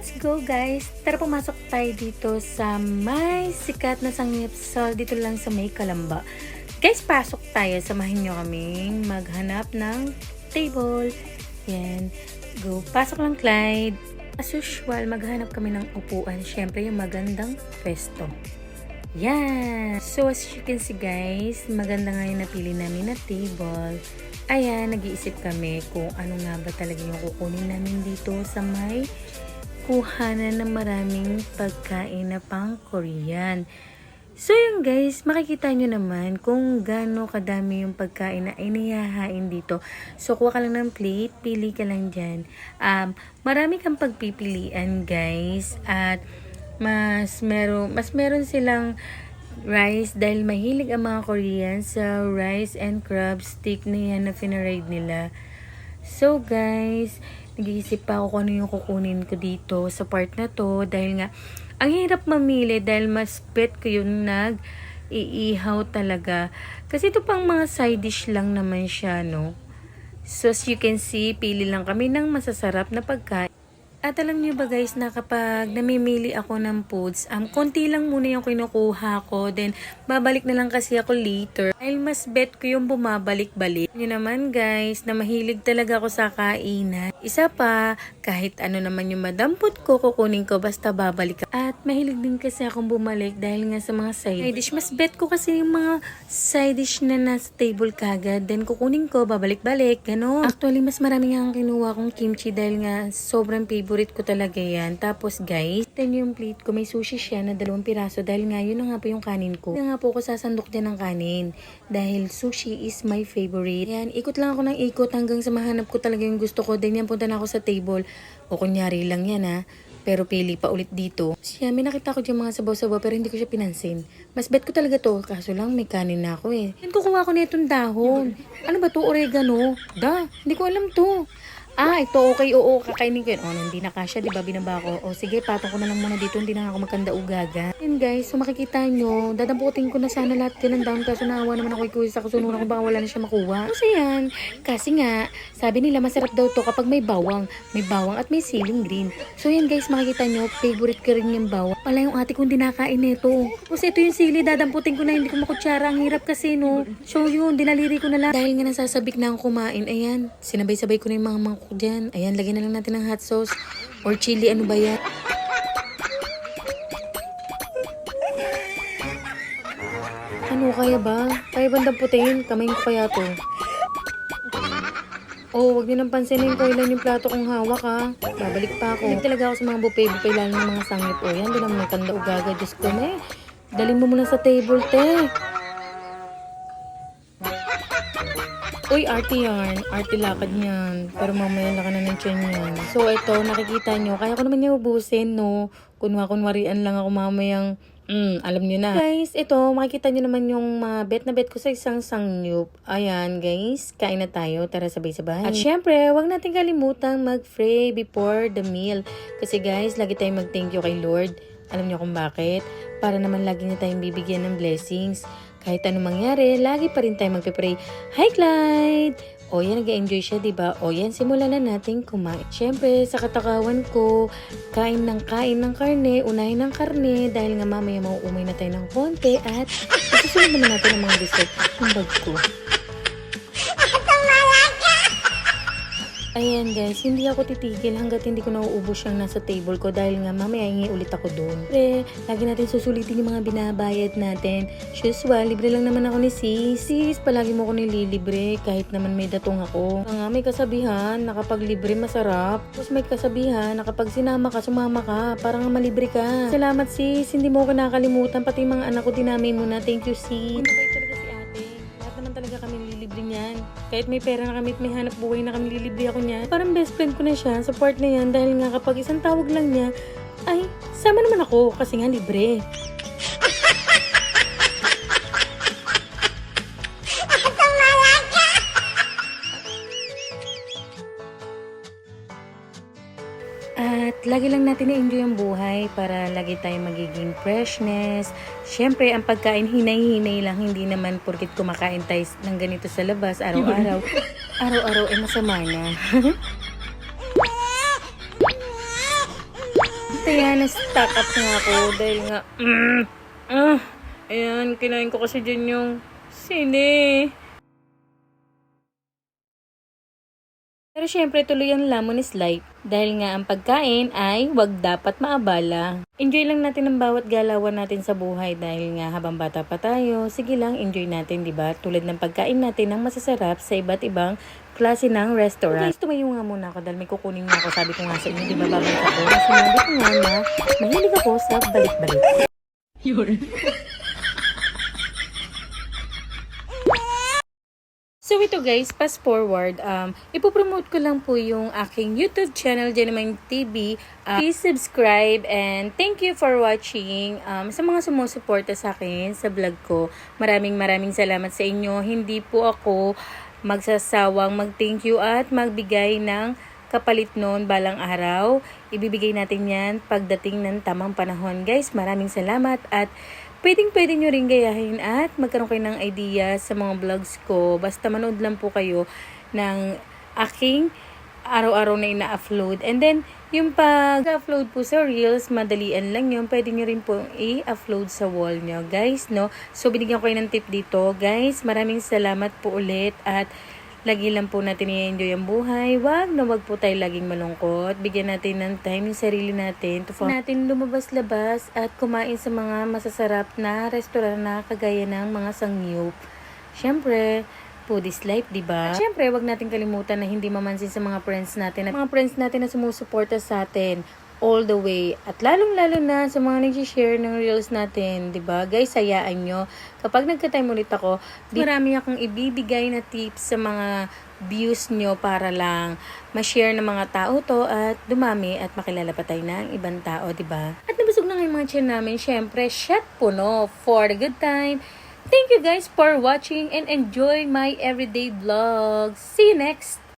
let's go guys! Tara pumasok tayo dito sa may sikat na sanggipsal dito lang sa may Kalamba. Guys, pasok tayo. Samahin nyo kaming maghanap ng table. Yan. Go. Pasok lang, Clyde. As usual, maghanap kami ng upuan. Siyempre, yung magandang pwesto. Yan. So, as you can see guys, maganda nga yung napili namin na table. Ayan, nag-iisip kami kung ano nga ba talaga yung kukunin namin dito sa may kuhanan ng maraming pagkain na pang Korean. So yun guys, makikita nyo naman kung gaano kadami yung pagkain na inihahain dito. So kuha ka lang ng plate, pili ka lang dyan. Marami kang pagpipilian guys, at mas meron silang rice dahil mahilig ang mga Korean sa rice and crab stick na yan na finarade nila. So guys, nag-iisip pa ako kung ano yung kukunin ko dito sa part na to dahil nga ang hirap mamili dahil mas bet ko yung nag-iihaw talaga. Kasi ito pang mga side dish lang naman siya, no? So as you can see, pili lang kami ng masasarap na pagkain. At alam niyo ba guys na kapag namimili ako ng foods, konti lang muna yung kinukuha ko. Then, babalik na lang kasi ako later. Dahil mas bet ko yung bumabalik-balik. Yun naman guys, na mahilig talaga ako sa kainan. Isa pa, kahit ano naman yung madampot ko, kukunin ko basta babalik. At mahilig din kasi akong bumalik dahil nga sa mga side dish. Mas bet ko kasi yung mga side dish na nasa table kagad. Then, kukunin ko, babalik-balik. Ganon. Actually, mas marami nga ang kinuha kong kimchi dahil nga sobrang favorite ko talaga yan. Tapos guys, then yung plate ko, may sushi siya na 2 piraso dahil nga yun na nga po yung kanin ko. Kaya nga po ako sasandok dyan ng kanin dahil sushi is my favorite. Yan, ikot lang ako ng ikot hanggang sa mahanap ko talaga yung gusto ko. Then yan, punta na ako sa table. O kunyari lang yan ha. Pero pili pa ulit dito. Siya, may nakita ko dyan mga sabaw-sabaw pero hindi ko siya pinansin. Mas bet ko talaga to. Kaso lang may kanin na ako eh. Yan, kukuha ko na itong dahon. Ano ba to? Oregano? Hindi ko alam to. Ito okay, oo, kakainin ko yun. Hindi na kasya, diba, binaba ko. Sige, patong ko na lang muna dito, hindi na ako magkanda-ugaga. And guys, so makikita nyo, dadamputin ko na sana lahat yan ng down, kaso naawa naman ako ikuha sa kusunuran ko, baka wala na siya makuha. Kasi yan, kasi nga, sabi nila masarap daw to kapag may bawang at may siling green. So yan guys, makikita nyo, favorite ko rin yung bawang. Pala yung ate ko hindi nakain nito. Kasi ito yung sili, dadamputin ko na, hindi ko makutsara, ang hirap kasi no. So yun, dinaliri ko na lang. Dahil nga nasasabik na akong kumain, ayan, sinabay-sabay ko na yung mga mangkok dyan. Ayan, lagyan na lang natin ng hot sauce or chili, ano ba yan? Ano kaya ba? Kaya bandang putin? Kamayin ko kaya to. Wag niyo nang pansinin ko ilan yung plato kong hawak ha. Babalik pa ako. Hindi talaga ako sa mga buffet lalo ng mga sangit. Yan, di naman kanda ugaga. Diyos ko na eh. Dalhin mo muna sa table, te. Uy, arte yan. Arte lakad niyan. Pero mamaya laka na ng tiyan yan. So, ito, nakikita nyo. Kaya ko naman niya ubusin, no? Kunwarian lang ako mamayang, alam niyo na. Guys, ito, makikita nyo naman yung bet na bet ko sa isang sangyup. Ayan, guys. Kain na tayo. Tara, sabay-sabay. At syempre, wag natin kalimutang mag-pray before the meal. Kasi guys, lagi tayong mag-thank you kay Lord. Alam niyo kung bakit? Para naman lagi niya tayong bibigyan ng blessings. Kahit anong mangyari, lagi pa rin tayo magpe-pray. Hi, Clyde! Yan, nag-enjoy siya, diba? Yan, simulan na natin kumain. Siyempre, sa katakawan ko, kain ng karne, unahin ng karne, dahil nga mamaya mauumay na tayo ng konti, at isusunod naman natin ang mga dessert. Yung bag ko. Ayan guys, hindi ako titigil hanggat hindi ko nauubos yung nasa table ko dahil nga mamaya hingi ulit ako doon. Siyempre, lagi natin susulitin yung mga binabayad natin. Usual, libre lang naman ako ni sis. Sis, palagi mo ko nililibre kahit naman may datong ako. May kasabihan na kapag libre masarap. Tapos may kasabihan na kapag sinama ka, sumama ka. Parang malibre ka. Salamat sis, hindi mo ko nakakalimutan. Pati mga anak ko dinamay mo na. Thank you sis. Mabait talaga si ate. Lahat naman talaga kami nililibre niyan. Kahit may pera na kami at may hanap buhay na kami, lilibre ako niya. Parang best friend ko na siya, support na yan dahil nga kapag isang tawag lang niya, ay, sama naman ako kasi nga libre. At lagi lang natin na-enjoy ang buhay para lagi tayong magiging freshness. Siyempre, ang pagkain hinay-hinay lang, hindi naman porkit kumakain tayo ng ganito sa labas araw-araw. Araw-araw ay masama na. ayan, na-stock up nga ako dahil nga, ayan, kinain ko kasi dyan yung sine. Pero syempre, tuloy ang lamon is life. Dahil nga ang pagkain ay wag dapat maabala. Enjoy lang natin ang bawat galawan natin sa buhay dahil nga habang bata pa tayo, sige lang, enjoy natin, di ba? Tulad ng pagkain natin ng masasarap sa iba't ibang klase ng restaurant. Guys, tumayo nga muna ako dahil may kukunin nga ako. Sabi ko nga sa inyo, di ba, babalik ako. Sinabi ko nga na mahilig ako sa balik-balik. Yun. So ito guys, fast forward, ipopromote ko lang po yung aking YouTube channel, Jennaman TV. Please subscribe and thank you for watching. Sa mga sumusuporta sa akin sa vlog ko, maraming salamat sa inyo. Hindi po ako magsasawang mag-thank you at magbigay ng kapalit noon balang araw. Ibibigay natin yan pagdating ng tamang panahon. Guys, maraming salamat at pwede nyo rin gayahin at magkaroon kayo ng idea sa mga vlogs ko. Basta manood lang po kayo ng aking araw-araw na ina-upload. And then, yung pag-upload po sa Reels, madalian lang yun. Pwede nyo rin po i-upload sa wall nyo, guys, no? So, binigyan ko kayo ng tip dito. Guys, maraming salamat po ulit at lagi lang po natin i-enjoy ang buhay. Wag po tayo laging malungkot. Bigyan natin ng time yung sarili natin. Natin lumabas-labas at kumain sa mga masasarap na restaurant na kagaya ng mga sangyup. Syempre, food is life, diba? At syempre, wag natin kalimutan na hindi mamansin sa mga friends natin. At mga friends natin na sumusuporta sa atin all the way. At lalong-lalo na sa mga nag-share ng reels natin, 'di ba? Guys, hayaan nyo. Kapag nagka-time ulit ako, marami akong ibibigay na tips sa mga views nyo para lang ma-share ng mga tao to at dumami at makilala pa tayo ng ibang tao, 'di ba? At nabusog na ngayong mga channel namin, syempre, shot puno for the good time. Thank you guys for watching and enjoy my everyday vlogs. See you next!